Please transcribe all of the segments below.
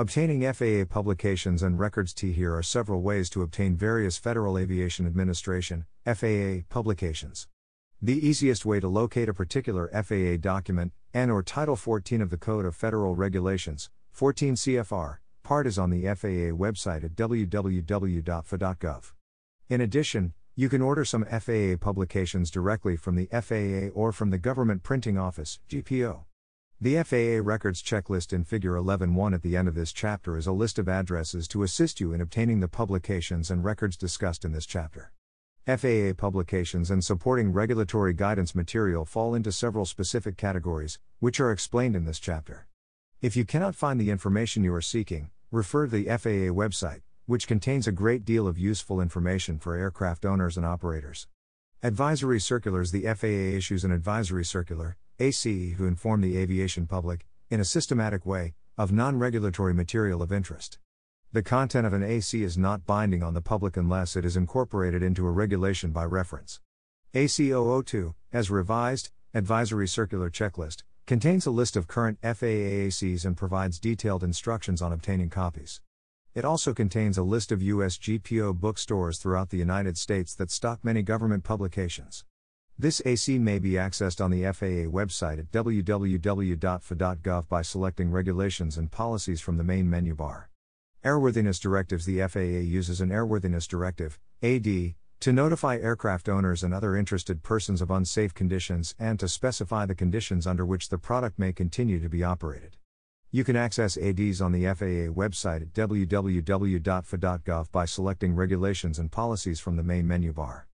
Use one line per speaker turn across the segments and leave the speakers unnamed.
Obtaining FAA publications and records. Here are several ways to obtain various Federal Aviation Administration (FAA) publications. The easiest way to locate a particular FAA document, and or Title 14 of the Code of Federal Regulations, 14 CFR, part is on the FAA website at www.faa.gov. In addition, you can order some FAA publications directly from the FAA or from the Government Printing Office, GPO. The FAA Records Checklist in Figure 11.1 at the end of this chapter is a list of addresses to assist you in obtaining the publications and records discussed in this chapter. FAA publications and supporting regulatory guidance material fall into several specific categories, which are explained in this chapter. If you cannot find the information you are seeking, refer to the FAA website, which contains a great deal of useful information for aircraft owners and operators. Advisory Circulars. The FAA issues an advisory circular, ACE, to inform the aviation public, in a systematic way, of non-regulatory material of interest. The content of an AC is not binding on the public unless it is incorporated into a regulation by reference. AC 002, as revised, Advisory Circular Checklist, contains a list of current FAA ACs and provides detailed instructions on obtaining copies. It also contains a list of U.S. GPO bookstores throughout the United States that stock many government publications. This AC may be accessed on the FAA website at www.faa.gov by selecting Regulations and Policies from the main menu bar. Airworthiness Directives. The FAA uses an Airworthiness Directive, AD, to notify aircraft owners and other interested persons of unsafe conditions and to specify the conditions under which the product may continue to be operated. You can access ADs on the FAA website at www.faa.gov by selecting Regulations and Policies from the main menu bar.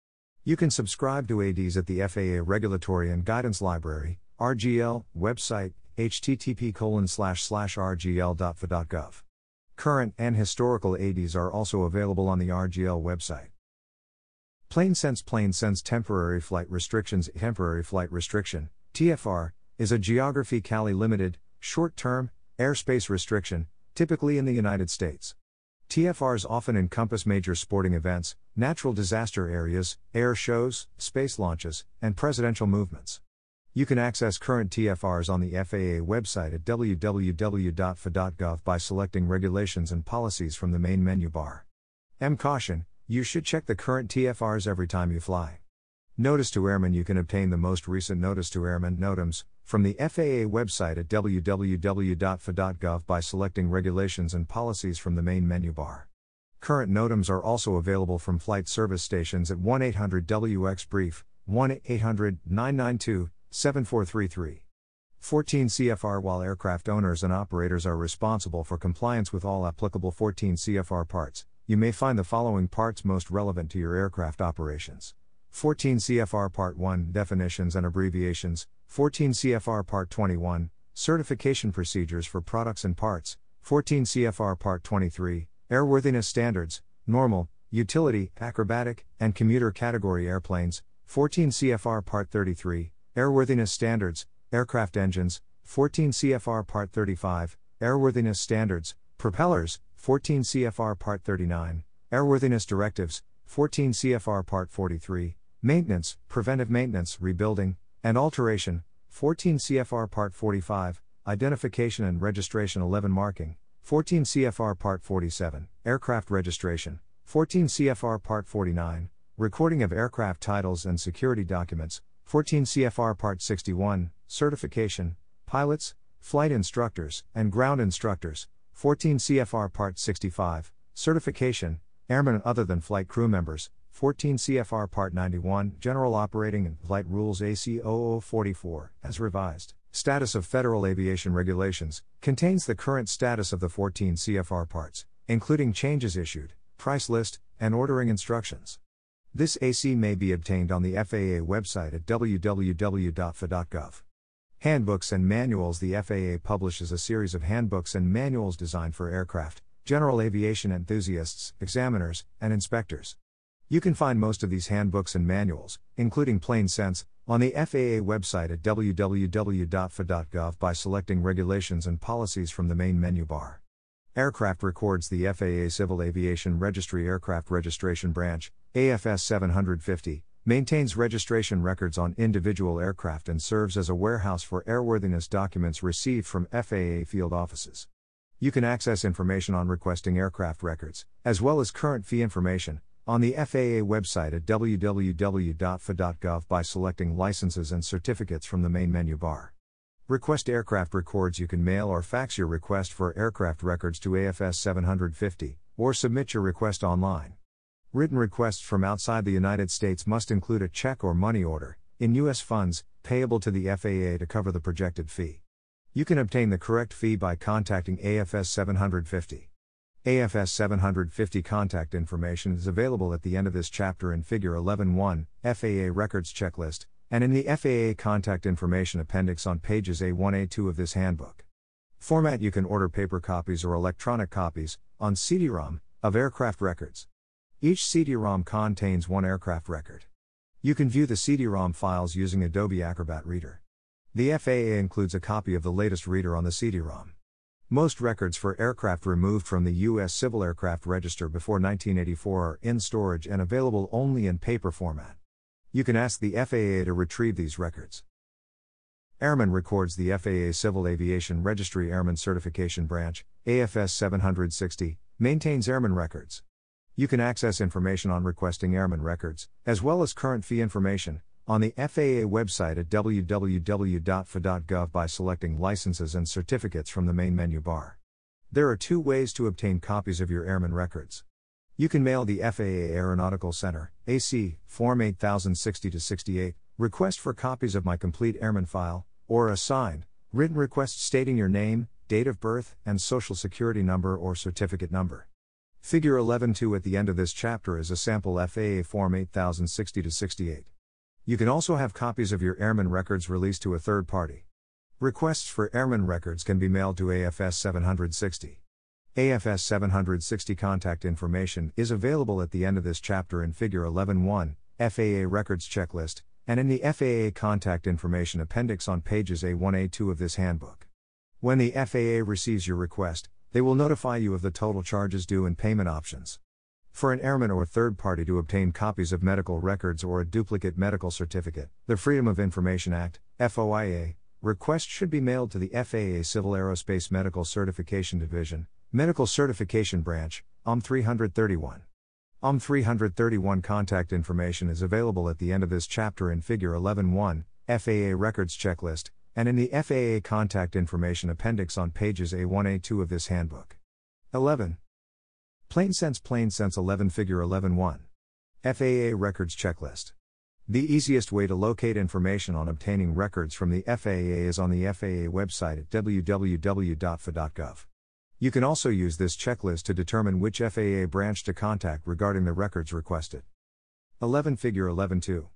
You can subscribe to ADs at the FAA Regulatory and Guidance Library, RGL, website, http://rgl.faa.gov. Current and historical ADs are also available on the RGL website. Plain Sense Temporary Flight Restrictions. Temporary Flight Restriction, TFR, is a geographically limited, short-term, airspace restriction, typically in the United States. TFRs often encompass major sporting events, natural disaster areas, air shows, space launches, and presidential movements. You can access current TFRs on the FAA website at www.faa.gov by selecting Regulations and Policies from the main menu bar. Caution, you should check the current TFRs every time you fly. Notice to Airmen. You can obtain the most recent Notice to Airmen (NOTAMs) from the FAA website at www.faa.gov by selecting Regulations and Policies from the main menu bar. Current NOTAMs are also available from flight service stations at 1-800-WX-BRIEF, 1-800-992-7433. 14 CFR. While aircraft owners and operators are responsible for compliance with all applicable 14 CFR parts, you may find the following parts most relevant to your aircraft operations. 14 CFR Part 1 Definitions and Abbreviations, 14 CFR Part 21 Certification Procedures for Products and Parts, 14 CFR Part 23 Airworthiness Standards, Normal, Utility, Acrobatic, and Commuter Category Airplanes, 14 CFR Part 33 Airworthiness Standards, Aircraft Engines, 14 CFR Part 35 Airworthiness Standards, Propellers, 14 CFR Part 39 Airworthiness Directives, 14 CFR Part 43 Maintenance, Preventive Maintenance, Rebuilding, and Alteration, 14 CFR Part 45, Identification and Registration 11 Marking, 14 CFR Part 47, Aircraft Registration, 14 CFR Part 49, Recording of Aircraft Titles and Security Documents, 14 CFR Part 61, Certification, Pilots, Flight Instructors, and Ground Instructors, 14 CFR Part 65, Certification, Airmen other than flight crew members, 14 CFR Part 91 General Operating and Flight Rules AC 0044, as revised. Status of Federal Aviation Regulations, contains the current status of the 14 CFR parts, including changes issued, price list, and ordering instructions. This AC may be obtained on the FAA website at www.faa.gov. Handbooks and Manuals. The FAA publishes a series of handbooks and manuals designed for aircraft, general aviation enthusiasts, examiners, and inspectors. You can find most of these handbooks and manuals, including Plain Sense, on the FAA website at www.faa.gov by selecting Regulations and Policies from the main menu bar. Aircraft Records. The FAA Civil Aviation Registry Aircraft Registration Branch, AFS 750, maintains registration records on individual aircraft and serves as a warehouse for airworthiness documents received from FAA field offices. You can access information on requesting aircraft records, as well as current fee information, on the FAA website at www.fa.gov by selecting Licenses and Certificates from the main menu bar. Request aircraft records. You can mail or fax your request for aircraft records to AFS 750, or submit your request online. Written requests from outside the United States must include a check or money order, in U.S. funds, payable to the FAA to cover the projected fee. You can obtain the correct fee by contacting AFS 750. AFS 750 contact information is available at the end of this chapter in Figure 11.1, FAA Records Checklist, and in the FAA Contact Information Appendix on pages A1-A2 of this handbook. Format: you can order paper copies or electronic copies, on CD-ROM, of aircraft records. Each CD-ROM contains one aircraft record. You can view the CD-ROM files using Adobe Acrobat Reader. The FAA includes a copy of the latest reader on the CD-ROM. Most records for aircraft removed from the U.S. Civil Aircraft Register before 1984 are in storage and available only in paper format. You can ask the FAA to retrieve these records. Airman Records. The FAA Civil Aviation Registry Airman Certification Branch, AFS 760, maintains airman records. You can access information on requesting airman records, as well as current fee information, on the FAA website at www.fa.gov by selecting Licenses and Certificates from the main menu bar. There are two ways to obtain copies of your airman records. You can mail the FAA Aeronautical Center, AC, Form 8060-68, request for copies of my complete airman file, or a signed, written request stating your name, date of birth, and social security number or certificate number. Figure 11.2 at the end of this chapter is a sample FAA Form 8060-68. You can also have copies of your airman records released to a third party. Requests for airman records can be mailed to AFS 760. AFS 760 contact information is available at the end of this chapter in Figure 11.1, FAA Records Checklist, and in the FAA Contact Information Appendix on pages A1-A2 of this handbook. When the FAA receives your request, they will notify you of the total charges due and payment options. For an airman or third party to obtain copies of medical records or a duplicate medical certificate, the Freedom of Information Act, FOIA, request should be mailed to the FAA Civil Aerospace Medical Certification Division, Medical Certification Branch, OM 331. OM 331 contact information is available at the end of this chapter in Figure 11.1, FAA Records Checklist, and in the FAA Contact Information Appendix on pages A1-A2 of this handbook. 11. Plain Sense 11 Figure 11.1. FAA Records Checklist. The easiest way to locate information on obtaining records from the FAA is on the FAA website at www.fa.gov. You can also use this checklist to determine which FAA branch to contact regarding the records requested. 11 Figure 11.2.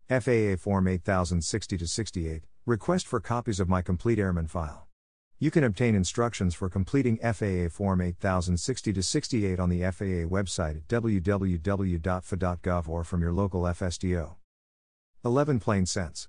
FAA Form 8060-68, request for copies of my complete airman file. You can obtain instructions for completing FAA Form 8060-68 on the FAA website at www.fa.gov or from your local FSDO. 11 Plain Sense.